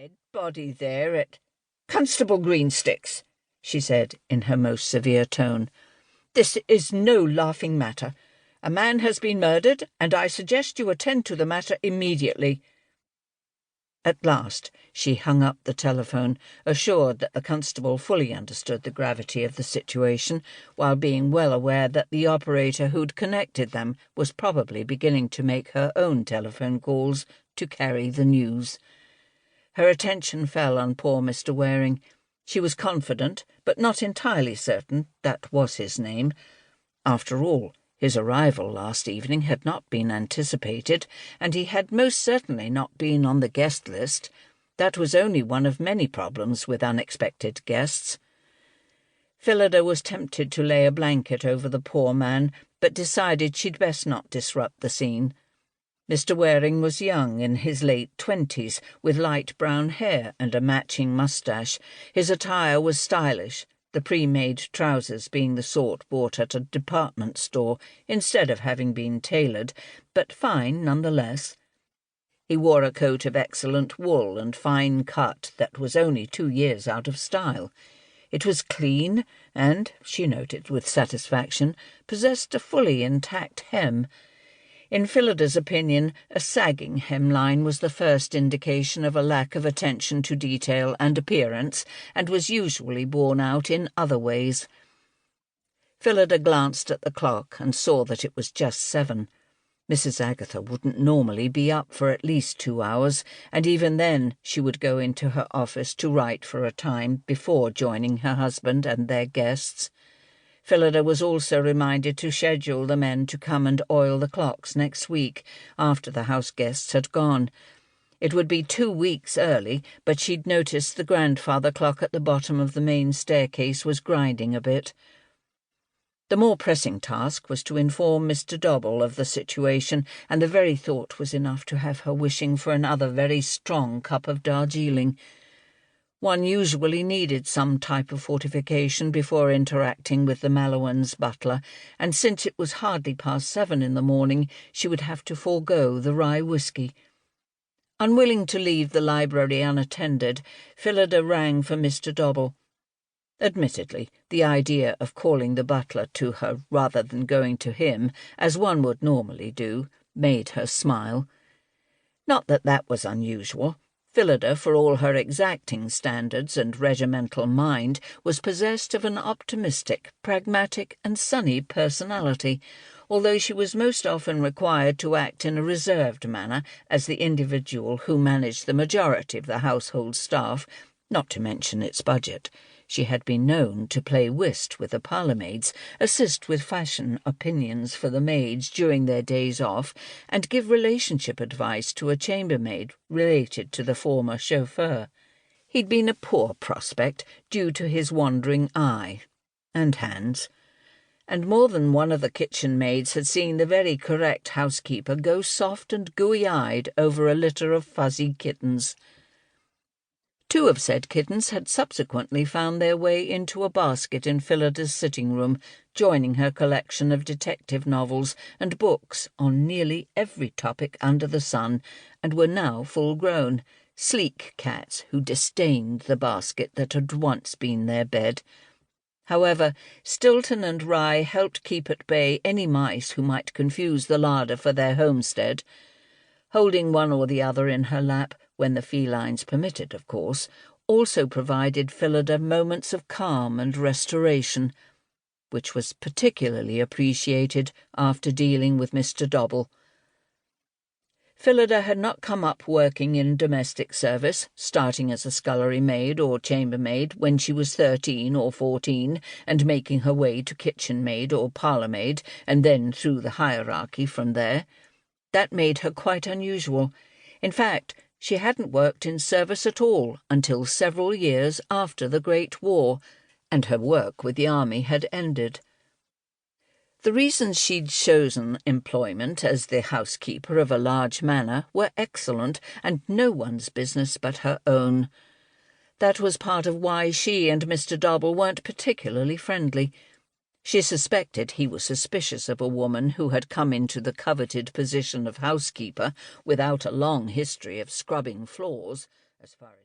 dead body there at Constable Greenstick's," she said in her most severe tone. "This is no laughing matter. A man has been murdered, and I suggest you attend to the matter immediately." At last she hung up the telephone, assured that the constable fully understood the gravity of the situation, while being well aware that the operator who'd connected them was probably beginning to make her own telephone calls to carry the news. Her attention fell on poor Mr. Waring. She was confident, but not entirely certain, that was his name. After all, his arrival last evening had not been anticipated, and he had most certainly not been on the guest list. That was only one of many problems with unexpected guests. Phyllida was tempted to lay a blanket over the poor man, but decided she'd best not disrupt the scene. Mr. Waring was young, in his late 20s, with light brown hair and a matching moustache. His attire was stylish, the pre-made trousers being the sort bought at a department store instead of having been tailored, but fine nonetheless. He wore a coat of excellent wool and fine cut that was only 2 years out of style. It was clean and, she noted with satisfaction, possessed a fully intact hem. In Phyllida's opinion, a sagging hemline was the first indication of a lack of attention to detail and appearance, and was usually borne out in other ways. Phyllida glanced at the clock and saw that it was just 7. Mrs. Agatha wouldn't normally be up for at least 2 hours, and even then she would go into her office to write for a time before joining her husband and their guests. Phyllida was also reminded to schedule the men to come and oil the clocks next week, after the house guests had gone. It would be 2 weeks early, but she'd noticed the grandfather clock at the bottom of the main staircase was grinding a bit. The more pressing task was to inform Mr. Dobble of the situation, and the very thought was enough to have her wishing for another very strong cup of Darjeeling. One usually needed some type of fortification before interacting with the Mallowans' butler, and since it was hardly past 7 in the morning, she would have to forego the rye whisky. Unwilling to leave the library unattended, Phyllida rang for Mr. Dobble. Admittedly, the idea of calling the butler to her rather than going to him, as one would normally do, made her smile. Not that that was unusual. Phyllida, for all her exacting standards and regimental mind, was possessed of an optimistic, pragmatic, and sunny personality, although she was most often required to act in a reserved manner as the individual who managed the majority of the household staff, not to mention its budget. She had been known to play whist with the parlour-maids, assist with fashion opinions for the maids during their days off, and give relationship advice to a chambermaid related to the former chauffeur. He'd been a poor prospect due to his wandering eye and hands, and more than one of the kitchen maids had seen the very correct housekeeper go soft and gooey-eyed over a litter of fuzzy kittens. 2 of said kittens had subsequently found their way into a basket in Phyllida's sitting-room, joining her collection of detective novels and books on nearly every topic under the sun, and were now full-grown, sleek cats who disdained the basket that had once been their bed. However, Stilton and Rye helped keep at bay any mice who might confuse the larder for their homestead. Holding one or the other in her lap, when the felines permitted, of course, also provided Phyllida moments of calm and restoration, which was particularly appreciated after dealing with Mr. Dobble. Phyllida had not come up working in domestic service, starting as a scullery maid or chambermaid when she was 13 or 14, and making her way to kitchen maid or parlour maid, and then through the hierarchy from there. That made her quite unusual. In fact, she hadn't worked in service at all until several years after the Great War, and her work with the army had ended. The reasons she'd chosen employment as the housekeeper of a large manor were excellent, and no one's business but her own. That was part of why she and Mr. Dobble weren't particularly friendly. She suspected he was suspicious of a woman who had come into the coveted position of housekeeper without a long history of scrubbing floors, as far as